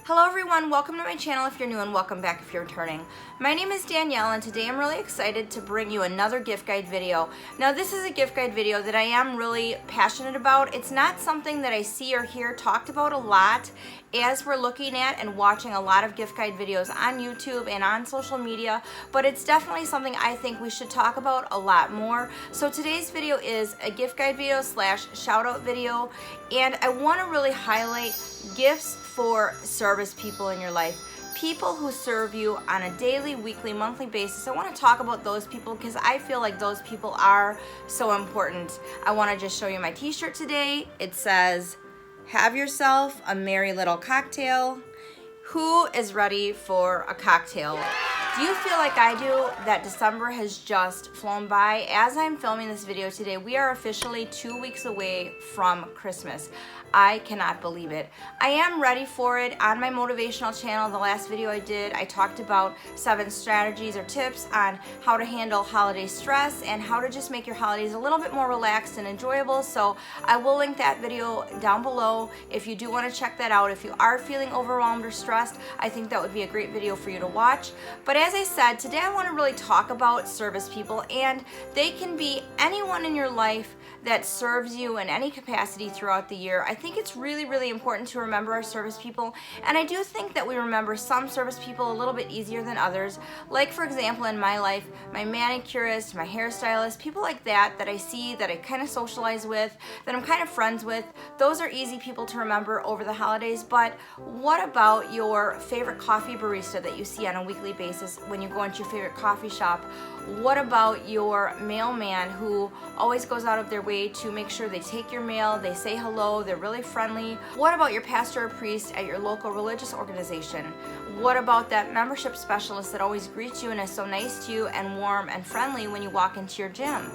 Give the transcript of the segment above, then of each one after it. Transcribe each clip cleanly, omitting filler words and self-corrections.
Hello everyone, welcome to my channel if you're new and welcome back if you're returning. My name is Danielle and today I'm really excited to bring you another gift guide video. Now this is a gift guide video that I am really passionate about. It's not something that I see or hear talked about a lot as we're looking at and watching a lot of gift guide videos on YouTube and on social media, but it's definitely something I think we should talk about a lot more. So today's video is a gift guide video slash shout out video, and I want to really highlight gifts for service people in your life. People who serve you on a daily, weekly, monthly basis. I want to talk about those people because I feel like those people are so important. I want to just show you my t-shirt today. It says, "Have yourself a merry little cocktail." Who is ready for a cocktail? Do you feel like I do that December has just flown by? As I'm filming this video today, we are officially 2 weeks away from Christmas. I cannot believe it. I am ready for it. On my motivational channel, the last video I did, I talked about 7 strategies or tips on how to handle holiday stress and how to just make your holidays a little bit more relaxed and enjoyable. So I will link that video down below if you do want to check that out. If you are feeling overwhelmed or stressed, I think that would be a great video for you to watch. But as I said, today I want to really talk about service people, and they can be anyone in your life that serves you in any capacity throughout the year. I think it's really, really important to remember our service people, and I do think that we remember some service people a little bit easier than others. Like for example, in my life, my manicurist, my hairstylist, people like that I see, that I kind of socialize with, that I'm kind of friends with. Those are easy people to remember over the holidays. But what about your favorite coffee barista that you see on a weekly basis when you go into your favorite coffee shop? What about your mailman who always goes out of their way to make sure they take your mail, they say hello, they're really friendly? What about your pastor or priest at your local religious organization? What about that membership specialist that always greets you and is so nice to you and warm and friendly when you walk into your gym?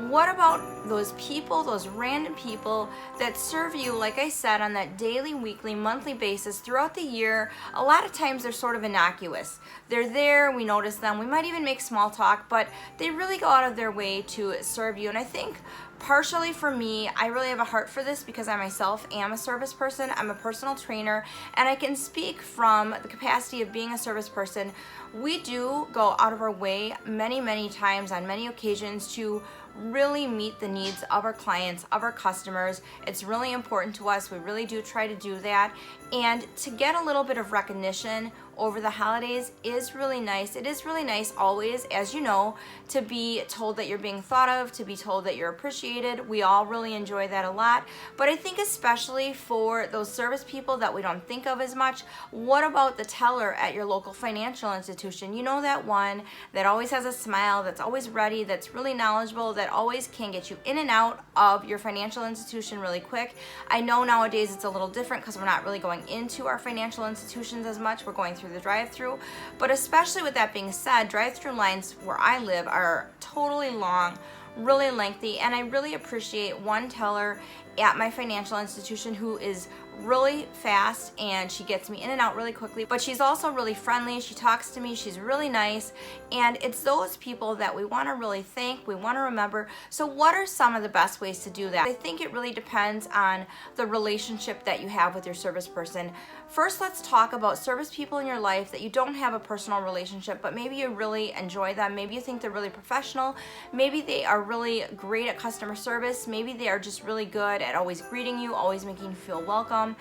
What about those people, those random people that serve you, like I said, on that daily, weekly, monthly basis throughout the year? A lot of times they're sort of innocuous. They're there, we notice them, we might even make small talk, but they really go out of their way to serve you. And I think partially for me, I really have a heart for this because I myself am a service person. I'm a personal trainer, and I can speak from the capacity of being a service person. We do go out of our way many, many times on many occasions to really meet the needs of our clients, of our customers. It's really important to us. We really do try to do that. And to get a little bit of recognition over the holidays is really nice. It is really nice always, as you know, to be told that you're being thought of, to be told that you're appreciated. We all really enjoy that a lot. But I think especially for those service people that we don't think of as much, what about the teller at your local financial institution? You know, that one that always has a smile, that's always ready, that's really knowledgeable, that always can get you in and out of your financial institution really quick. I know nowadays it's a little different because we're not really going into our financial institutions as much. We're going through the drive-through, but especially with that being said, drive-through lines where I live are totally long, really lengthy, and I really appreciate one teller at my financial institution who is really fast and she gets me in and out really quickly, but she's also really friendly. She talks to me, she's really nice, and it's those people that we want to really thank, we want to remember. So what are some of the best ways to do that? I think it really depends on the relationship that you have with your service person. First, let's talk about service people in your life that you don't have a personal relationship, but maybe you really enjoy them. Maybe you think they're really professional. Maybe they are really great at customer service. Maybe they are just really good at always greeting you, always making you feel welcome.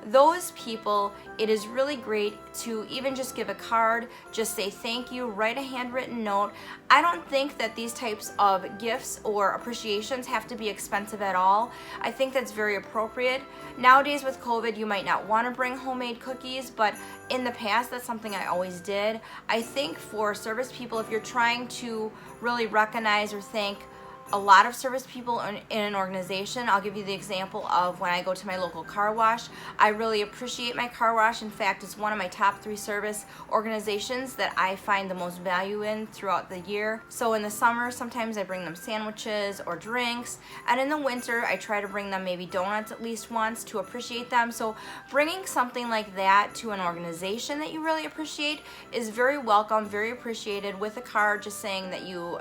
Those people, it is really great to even just give a card, just say thank you, write a handwritten note. I don't think that these types of gifts or appreciations have to be expensive at all. I think that's very appropriate. Nowadays with COVID, you might not want to bring homemade cookies, but in the past, that's something I always did. I think for service people, if you're trying to really recognize or thank a lot of service people in an organization, I'll give you the example of when I go to my local car wash. I really appreciate my car wash. In fact, it's one of my top 3 service organizations that I find the most value in throughout the year. So in the summer, sometimes I bring them sandwiches or drinks, and in the winter, I try to bring them maybe donuts at least once to appreciate them. So bringing something like that to an organization that you really appreciate is very welcome, very appreciated, with a card just saying that you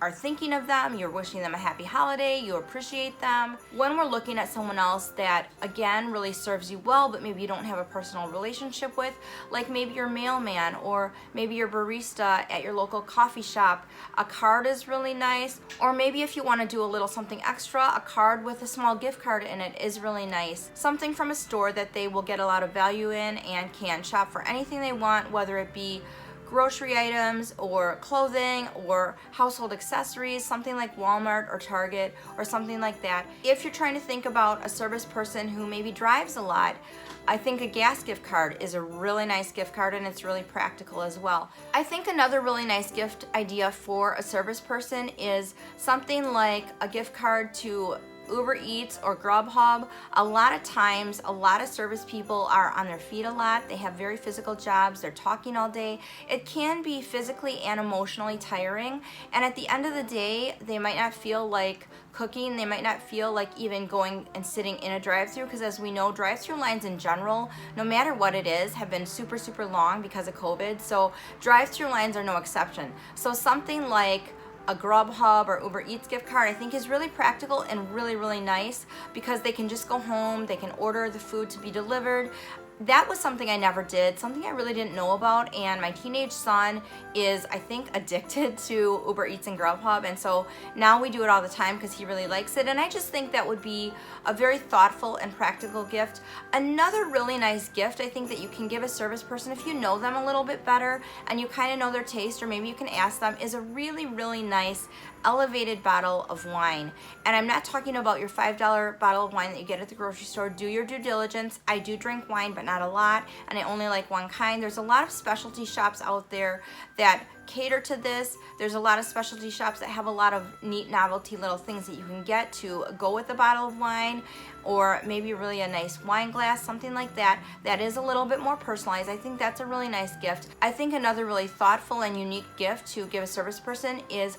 are thinking of them, you're wishing them a happy holiday, you appreciate them. When we're looking at someone else that, again, really serves you well, but maybe you don't have a personal relationship with, like maybe your mailman or maybe your barista at your local coffee shop, a card is really nice. Or maybe if you want to do a little something extra, a card with a small gift card in it is really nice. Something from a store that they will get a lot of value in and can shop for anything they want, whether it be grocery items or clothing or household accessories, something like Walmart or Target or something like that. If you're trying to think about a service person who maybe drives a lot, I think a gas gift card is a really nice gift card, and it's really practical as well. I think another really nice gift idea for a service person is something like a gift card to Uber Eats or Grubhub. A lot of times, a lot of service people are on their feet a lot. They have very physical jobs. They're talking all day. It can be physically and emotionally tiring. And at the end of the day, they might not feel like cooking. They might not feel like even going and sitting in a drive-thru, because as we know, drive-thru lines in general, no matter what it is, have been super, super long because of COVID. So drive-thru lines are no exception. So something like a Grubhub or Uber Eats gift card I think is really practical and really, really nice, because they can just go home, they can order the food to be delivered. That was something I never did, something I really didn't know about, and my teenage son is, I think, addicted to Uber Eats and Grubhub, and so now we do it all the time because he really likes it, and I just think that would be a very thoughtful and practical gift. Another really nice gift I think that you can give a service person if you know them a little bit better and you kind of know their taste, or maybe you can ask them, is a really, really nice elevated bottle of wine. And I'm not talking about your $5 bottle of wine that you get at the grocery store. Do your due diligence. I do drink wine, but not a lot, and I only like one kind. There's a lot of specialty shops out there that cater to this. There's a lot of specialty shops that have a lot of neat novelty little things that you can get to go with a bottle of wine, or maybe really a nice wine glass, something like that, that is a little bit more personalized. I think that's a really nice gift. I think another really thoughtful and unique gift to give a service person is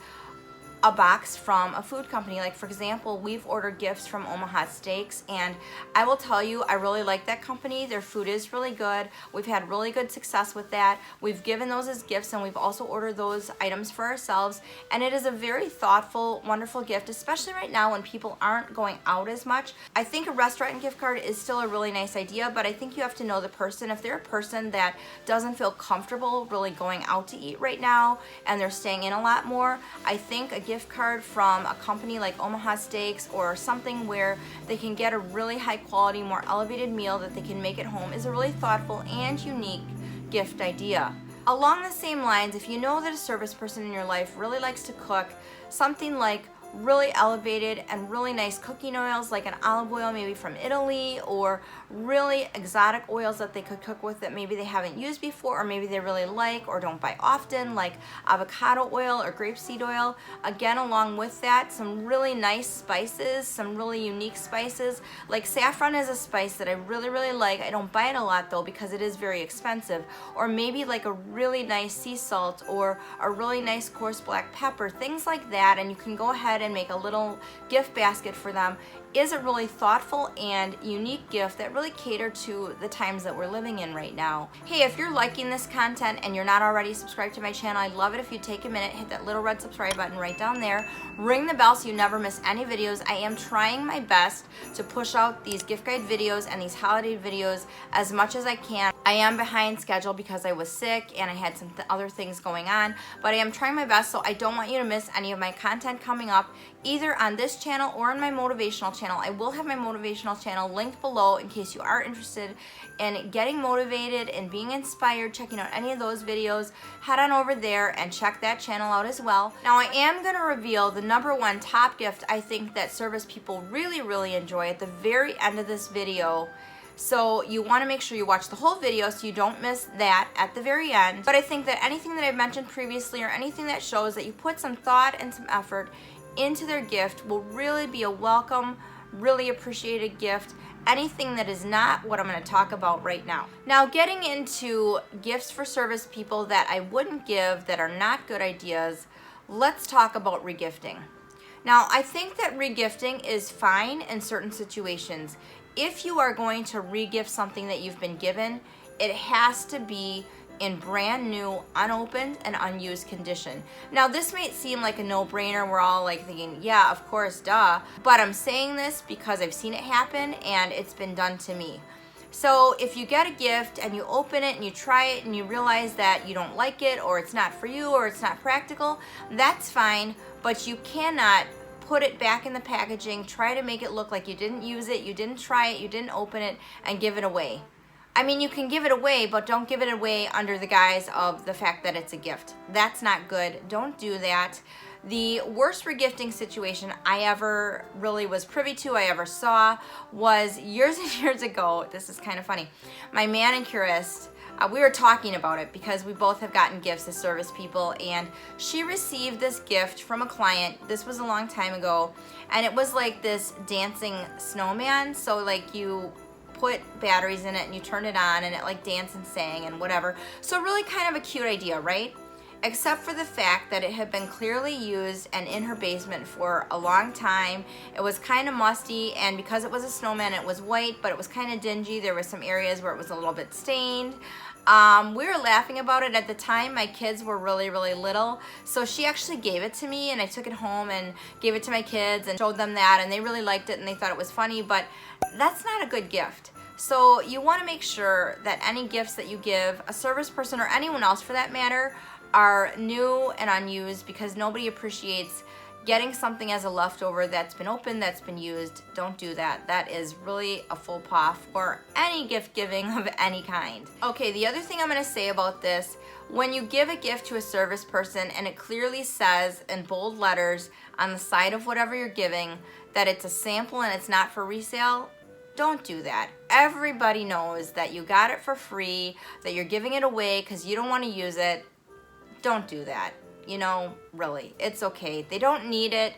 a box from a food company. Like, for example, we've ordered gifts from Omaha Steaks, and I will tell you, I really like that company. Their food is really good. We've had really good success with that. We've given those as gifts, and we've also ordered those items for ourselves, and it is a very thoughtful, wonderful gift, especially right now when people aren't going out as much. I think a restaurant gift card is still a really nice idea, but I think you have to know the person. If they're a person that doesn't feel comfortable really going out to eat right now and they're staying in a lot more, I think a gift card from a company like Omaha Steaks or something where they can get a really high quality, more elevated meal that they can make at home is a really thoughtful and unique gift idea. Along the same lines, if you know that a service person in your life really likes to cook, something like really elevated and really nice cooking oils like an olive oil maybe from Italy, or really exotic oils that they could cook with that maybe they haven't used before, or maybe they really like or don't buy often, like avocado oil or grapeseed oil. Again, along with that, some really nice spices, some really unique spices. Like saffron is a spice that I really, really like. I don't buy it a lot though because it is very expensive. Or maybe like a really nice sea salt or a really nice coarse black pepper, things like that, and you can go ahead and make a little gift basket for them. Is a really thoughtful and unique gift that really cater to the times that we're living in right now. Hey, if you're liking this content and you're not already subscribed to my channel, I'd love it if you'd take a minute, hit that little red subscribe button right down there, ring the bell so you never miss any videos. I am trying my best to push out these gift guide videos and these holiday videos as much as I can. I am behind schedule because I was sick and I had some other things going on, but I am trying my best, so I don't want you to miss any of my content coming up, either on this channel or on my motivational channel. I will have my motivational channel linked below in case you are interested in getting motivated and being inspired, checking out any of those videos. Head on over there and check that channel out as well. Now, I am going to reveal the #1 top gift I think that service people really, really enjoy at the very end of this video. So you want to make sure you watch the whole video so you don't miss that at the very end. But I think that anything that I've mentioned previously, or anything that shows that you put some thought and some effort into their gift, will really be a welcome, really appreciated gift. Anything that is not what I'm going to talk about right now. Now, getting into gifts for service people that I wouldn't give, that are not good ideas, let's talk about regifting. Now, I think that regifting is fine in certain situations. If you are going to regift something that you've been given, it has to be in brand new, unopened, and unused condition. Now this might seem like a no-brainer. We're all like thinking, yeah, of course, duh. But I'm saying this because I've seen it happen and it's been done to me. So if you get a gift and you open it and you try it and you realize that you don't like it, or it's not for you, or it's not practical, that's fine, but you cannot put it back in the packaging, try to make it look like you didn't use it, you didn't try it, you didn't open it, and give it away. I mean, you can give it away, but don't give it away under the guise of the fact that it's a gift. That's not good. Don't do that. The worst regifting situation I ever really was privy to, I ever saw, was years and years ago. This is kind of funny. My manicurist, we were talking about it because we both have gotten gifts as service people, and she received this gift from a client. This was a long time ago, and it was like this dancing snowman. So like you put batteries in it and you turn it on and it like danced and sang and whatever. So really kind of a cute idea, right? Except for the fact that it had been clearly used and in her basement for a long time. It was kind of musty, and because it was a snowman, it was white, but it was kind of dingy. There were some areas where it was a little bit stained. We were laughing about it at the time. My kids were really, really little. So she actually gave it to me, and I took it home and gave it to my kids and showed them that, and they really liked it and they thought it was funny, but that's not a good gift. So you want to make sure that any gifts that you give a service person, or anyone else for that matter, are new and unused, because nobody appreciates getting something as a leftover that's been opened, that's been used. Don't do that. That is really a faux pas for any gift giving of any kind. Okay, the other thing I'm going to say about this, when you give a gift to a service person and it clearly says in bold letters on the side of whatever you're giving that it's a sample and it's not for resale, don't do that. Everybody knows that you got it for free, that you're giving it away because you don't want to use it. Don't do that. You know, really, it's okay. They don't need it.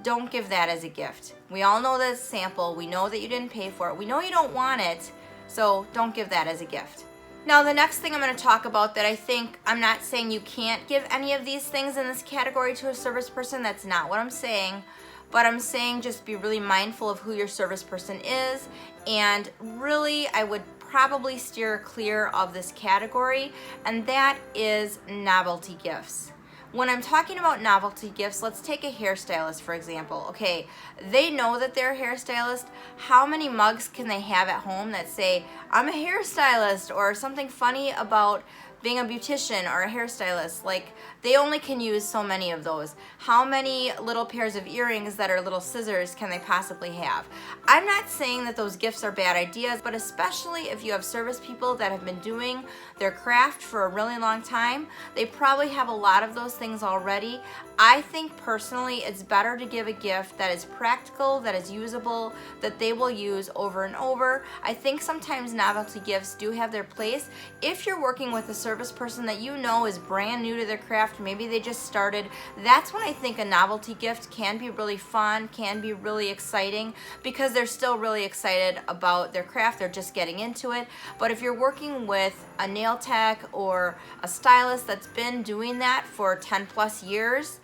Don't give that as a gift. We all know that it's a sample. We know that you didn't pay for it. We know you don't want it, so don't give that as a gift. Now, the next thing I'm going to talk about that I think, I'm not saying you can't give any of these things in this category to a service person. That's not what I'm saying. But I'm saying just be really mindful of who your service person is, and really I would probably steer clear of this category, and that is novelty gifts. When I'm talking about novelty gifts, let's take a hairstylist for example. Okay, they know that they're a hairstylist. How many mugs can they have at home that say, I'm a hairstylist, or something funny about being a beautician or a hairstylist? Like, they only can use so many of those. How many little pairs of earrings that are little scissors can they possibly have? I'm not saying that those gifts are bad ideas, but especially if you have service people that have been doing their craft for a really long time, they probably have a lot of those things already. I think personally it's better to give a gift that is practical, that is usable, that they will use over and over. I think sometimes novelty gifts do have their place. If you're working with a service person that you know is brand new to their craft, maybe they just started, that's when I think a novelty gift can be really fun, can be really exciting, because they're still really excited about their craft, they're just getting into it. But if you're working with a nail tech or a stylist that's been doing that for 10 plus years,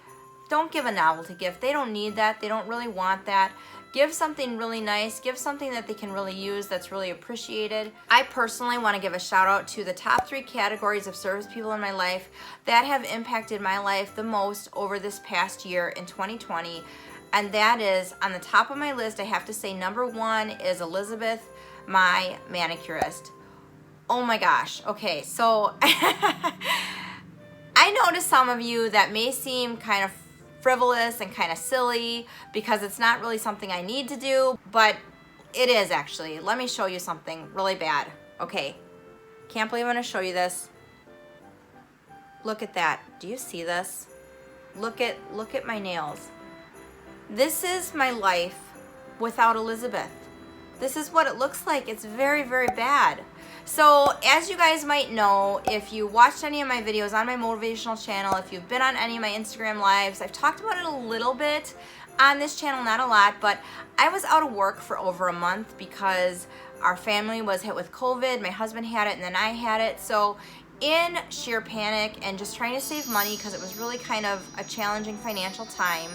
don't give a novelty gift. They don't need that, they don't really want that. Give something really nice, give something that they can really use that's really appreciated. I personally want to give a shout out to the top 3 categories of service people in my life that have impacted my life the most over this past year in 2020. And that is, on the top of my list, I have to say number 1 is Elizabeth, my manicurist. Oh my gosh, okay, so I know to some of you that may seem kind of frivolous and kind of silly because it's not really something I need to do, but it is actually. Let me show you something really bad. Okay, can't believe I'm gonna show you this. Look at that. Do you see this? Look at my nails. This is my life without Elizabeth. This is what it looks like. It's very, very bad. So as you guys might know, if you watched any of my videos on my motivational channel, if you've been on any of my Instagram lives, I've talked about it a little bit on this channel, not a lot, but I was out of work for over a month because our family was hit with COVID. My husband had it and then I had it. So in sheer panic and just trying to save money because it was really kind of a challenging financial time,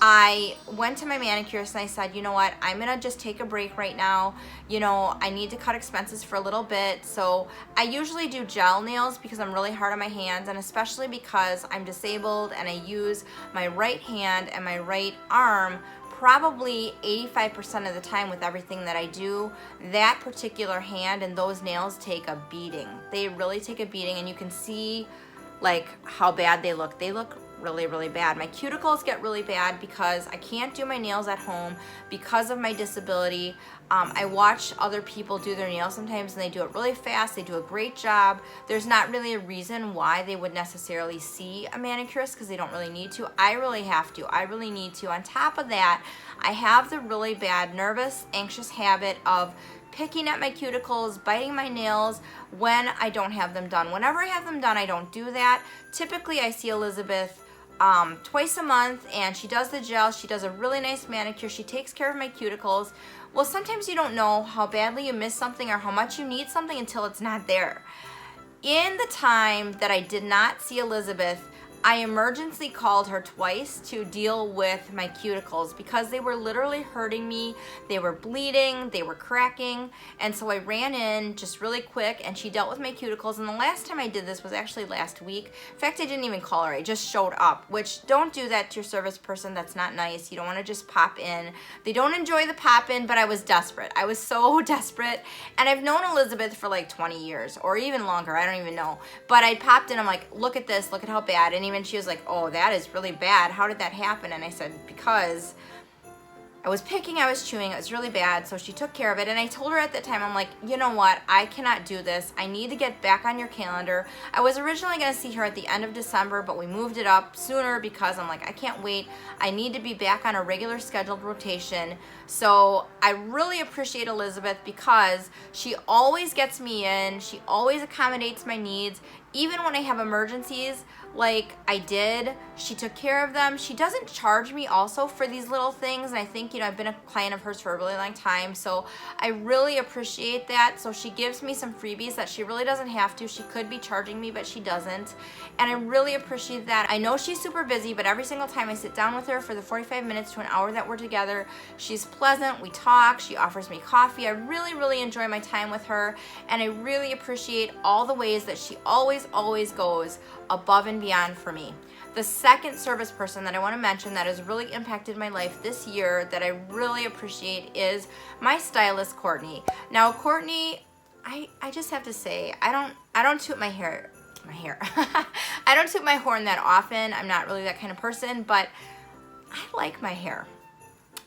I went to my manicurist and I said, you know what, I'm gonna just take a break right now. You know, I need to cut expenses for a little bit. So I usually do gel nails because I'm really hard on my hands, and especially because I'm disabled and I use my right hand and my right arm probably 85% of the time with everything that I do. That particular hand and those nails take a beating. They really take a beating, and you can see like how bad they look. They look really, really bad. My cuticles get really bad because I can't do my nails at home because of my disability. I watch other people do their nails sometimes and they do it really fast. They do a great job. There's not really a reason why they would necessarily see a manicurist because they don't really need to. I really have to. I really need to. On top of that, I have the really bad nervous, anxious habit of picking at my cuticles, biting my nails when I don't have them done. Whenever I have them done, I don't do that. Typically, I see Elizabeth twice a month, and she does the gel. She does a really nice manicure. She takes care of my cuticles. Well, sometimes you don't know how badly you miss something or how much you need something until it's not there. In the time that I did not see Elizabeth, I emergency called her twice to deal with my cuticles because they were literally hurting me. They were bleeding, they were cracking, and so I ran in just really quick and she dealt with my cuticles. And the last time I did this was actually last week. In fact, I didn't even call her, I just showed up, which don't do that to your service person. That's not nice. You don't want to just pop in. They don't enjoy the pop in, but I was desperate. I was so desperate, and I've known Elizabeth for like 20 years or even longer. I don't even know, but I popped in. I'm like, look at this, look at how bad. And even she was like, oh, that is really bad. How did that happen? And I said, because I was picking, I was chewing, it was really bad. So she took care of it. And I told her at the time, I'm like, you know what? I cannot do this. I need to get back on your calendar. I was originally going to see her at the end of December, but we moved it up sooner because I'm like, I can't wait. I need to be back on a regular scheduled rotation. So I really appreciate Elizabeth because she always gets me in. She always accommodates my needs. Even when I have emergencies, like I did, she took care of them. She doesn't charge me also for these little things. And I think, you know, I've been a client of hers for a really long time. So I really appreciate that. So she gives me some freebies that she really doesn't have to. She could be charging me, but she doesn't. And I really appreciate that. I know she's super busy, but every single time I sit down with her for the 45 minutes to an hour that we're together, she's pleasant. We talk. She offers me coffee. I really, really enjoy my time with her. And I really appreciate all the ways that she always goes above and beyond for me. The second service person that I want to mention that has really impacted my life this year that I really appreciate is my stylist, Courtney. Now, Courtney, I just have to say, I don't toot my hair. I don't toot my horn that often. I'm not really that kind of person, but I like my hair.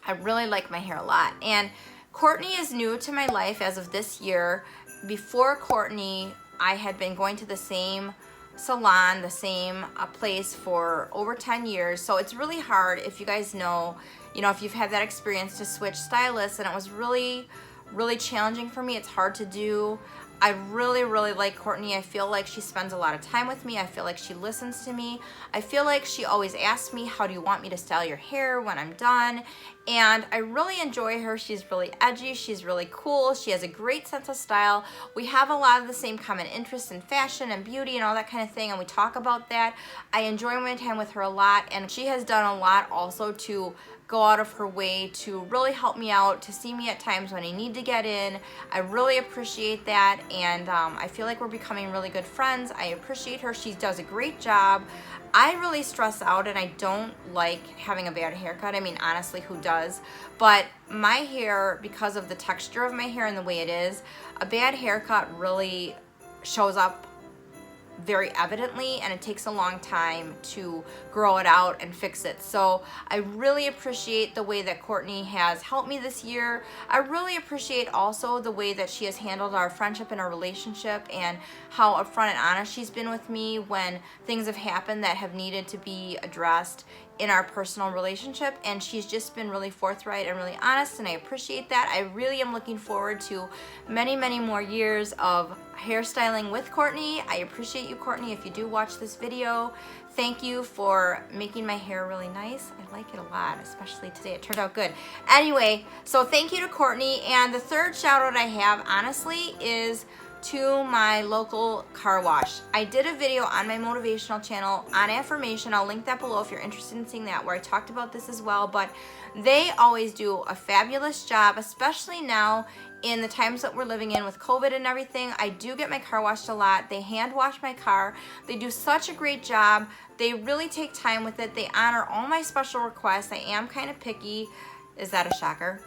I really like my hair a lot. And Courtney is new to my life as of this year. Before Courtney, I had been going to the same salon, the same place for over 10 years. So it's really hard, if you guys know, you know, if you've had that experience, to switch stylists, and it was really, really challenging for me. It's hard to do. I really, really like Courtney. I feel like she spends a lot of time with me. I feel like she listens to me. I feel like she always asks me, how do you want me to style your hair when I'm done? And I really enjoy her. She's really edgy. She's really cool. She has a great sense of style. We have a lot of the same common interests in fashion and beauty and all that kind of thing, and we talk about that. I enjoy my time with her a lot, and she has done a lot also to go out of her way to really help me out, to see me at times when I need to get in. I really appreciate that, and I feel like we're becoming really good friends. I appreciate her. She does a great job. I really stress out, and I don't like having a bad haircut. I mean, honestly, who does? But my hair, because of the texture of my hair and the way it is, a bad haircut really shows up very evidently, and it takes a long time to grow it out and fix it. So I really appreciate the way that Courtney has helped me this year. I really appreciate also the way that she has handled our friendship and our relationship, and how upfront and honest she's been with me when things have happened that have needed to be addressed in our personal relationship. And she's just been really forthright and really honest, and I appreciate that. I really am looking forward to many, many more years of hairstyling with Courtney. I appreciate you, Courtney, if you do watch this video. Thank you for making my hair really nice. I like it a lot, especially today. It turned out good. Anyway, so thank you to Courtney. And the third shout out I have, honestly, is to my local car wash. I did a video on my motivational channel on affirmation. I'll link that below if you're interested in seeing that, where I talked about this as well. But they always do a fabulous job, especially now in the times that we're living in with COVID and everything. I do get my car washed a lot. They hand wash my car. They do such a great job. They really take time with it. They honor all my special requests. I am kind of picky. Is that a shocker?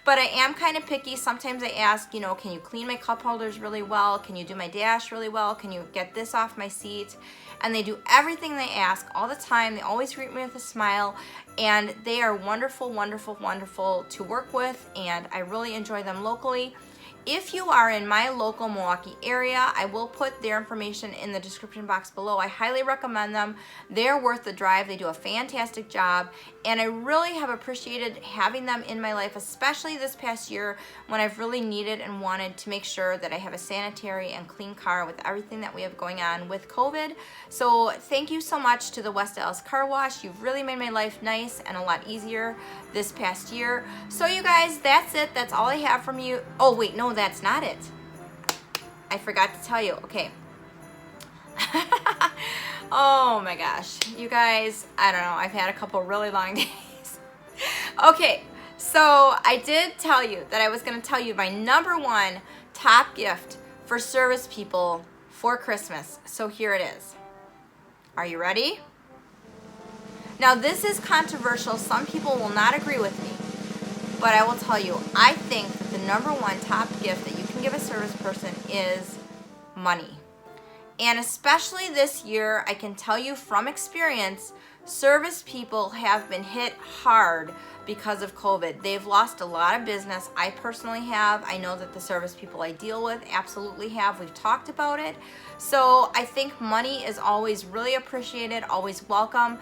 But I am kind of picky. Sometimes I ask, you know, can you clean my cup holders really well? Can you do my dash really well? Can you get this off my seat? And they do everything they ask all the time. They always greet me with a smile, and they are wonderful, wonderful, wonderful to work with, and I really enjoy them locally. If you are in my local Milwaukee area, I will put their information in the description box below. I highly recommend them. They're worth the drive. They do a fantastic job, and I really have appreciated having them in my life, especially this past year when I've really needed and wanted to make sure that I have a sanitary and clean car with everything that we have going on with COVID. So thank you so much to the West Dallas Car Wash. You've really made my life nice and a lot easier this past year. So you guys, that's it. That's all I have from you. Oh wait, no, that's not it. I forgot to tell you. Okay. Oh my gosh. You guys, I don't know. I've had a couple really long days. Okay. So I did tell you that I was going to tell you my #1 top gift for service people for Christmas. So here it is. Are you ready? Now this is controversial. Some people will not agree with me. But I will tell you, I think that the #1 top gift that you can give a service person is money. And especially this year, I can tell you from experience, service people have been hit hard because of COVID. They've lost a lot of business. I personally have. I know that the service people I deal with absolutely have. We've talked about it. So I think money is always really appreciated, always welcome.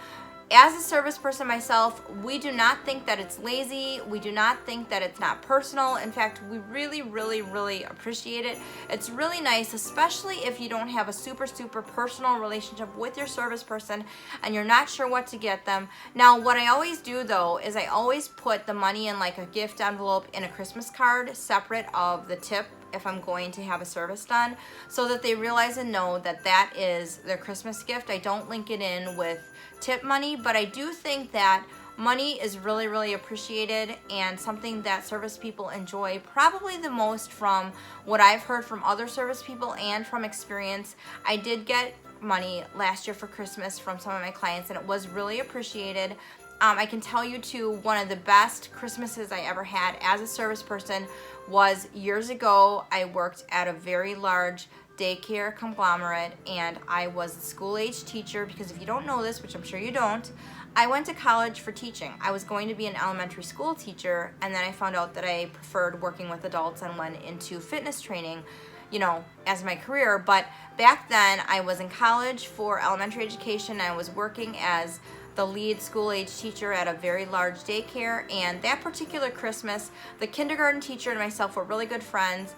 As a service person myself, we do not think that it's lazy. We do not think that it's not personal. In fact, we really, really, really appreciate it. It's really nice, especially if you don't have a super, super personal relationship with your service person and you're not sure what to get them. Now, what I always do though, is I always put the money in like a gift envelope in a Christmas card separate of the tip if I'm going to have a service done, so that they realize and know that that is their Christmas gift. I don't link it in with tip money, but I do think that money is really, really appreciated and something that service people enjoy probably the most from what I've heard from other service people and from experience. I did get money last year for Christmas from some of my clients, and it was really appreciated. I can tell you too, one of the best Christmases I ever had as a service person was years ago. I worked at a very large daycare conglomerate, and I was a school-age teacher, because if you don't know this, which I'm sure you don't, I went to college for teaching. I was going to be an elementary school teacher, and then I found out that I preferred working with adults and went into fitness training, you know, as my career. But back then I was in college for elementary education. I was working as the lead school-age teacher at a very large daycare, and that particular Christmas, the kindergarten teacher and myself were really good friends.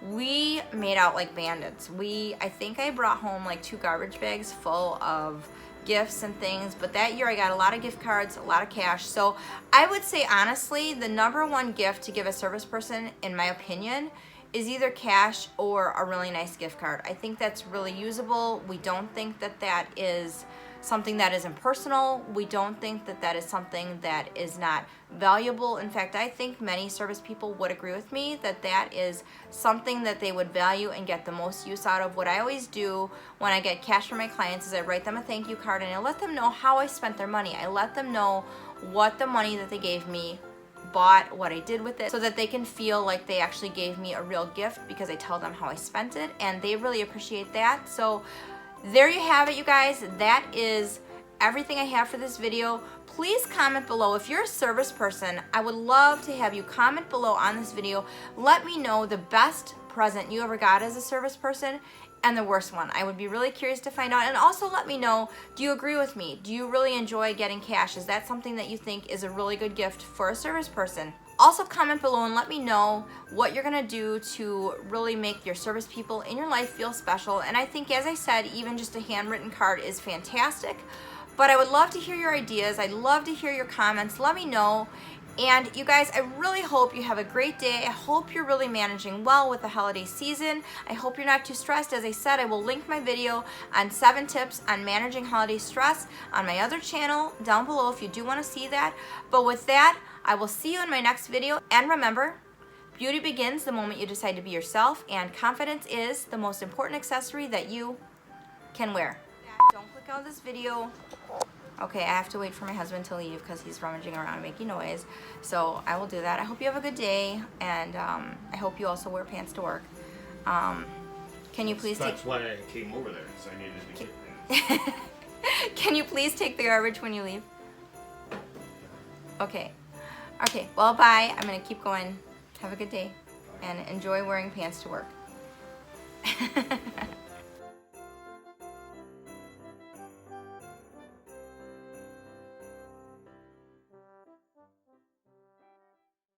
We made out like bandits. I think I brought home like 2 garbage bags full of gifts and things, but that year I got a lot of gift cards, a lot of cash. So I would say honestly, the #1 gift to give a service person, in my opinion, is either cash or a really nice gift card. I think that's really usable. We don't think that that is something that is impersonal. We don't think that that is something that is not valuable. In fact, I think many service people would agree with me that that is something that they would value and get the most use out of. What I always do when I get cash from my clients is I write them a thank you card, and I let them know how I spent their money. I let them know what the money that they gave me bought, what I did with it, so that they can feel like they actually gave me a real gift, because I tell them how I spent it, and they really appreciate that. So there you have it, you guys. That is everything I have for this video. Please comment below. If you're a service person, I would love to have you comment below on this video. Let me know the best present you ever got as a service person and the worst one. I would be really curious to find out. And also let me know, do you agree with me? Do you really enjoy getting cash? Is that something that you think is a really good gift for a service person? Also comment below and let me know what you're gonna do to really make your service people in your life feel special. And I think, as I said, even just a handwritten card is fantastic. But I would love to hear your ideas. I'd love to hear your comments. Let me know. And you guys, I really hope you have a great day. I hope you're really managing well with the holiday season. I hope you're not too stressed. As I said, I will link my video on 7 tips on managing holiday stress on my other channel down below if you do want to see that. But with that, I will see you in my next video. And remember, beauty begins the moment you decide to be yourself, and confidence is the most important accessory that you can wear. Don't click out of this video. Okay, I have to wait for my husband to leave because he's rummaging around and making noise. So I will do that. I hope you have a good day, and I hope you also wear pants to work. Can you please That's why I came over there, because I needed to get pants. Can you please take the garbage when you leave? Okay. Okay, well, bye. I'm going to keep going. Have a good day, and enjoy wearing pants to work.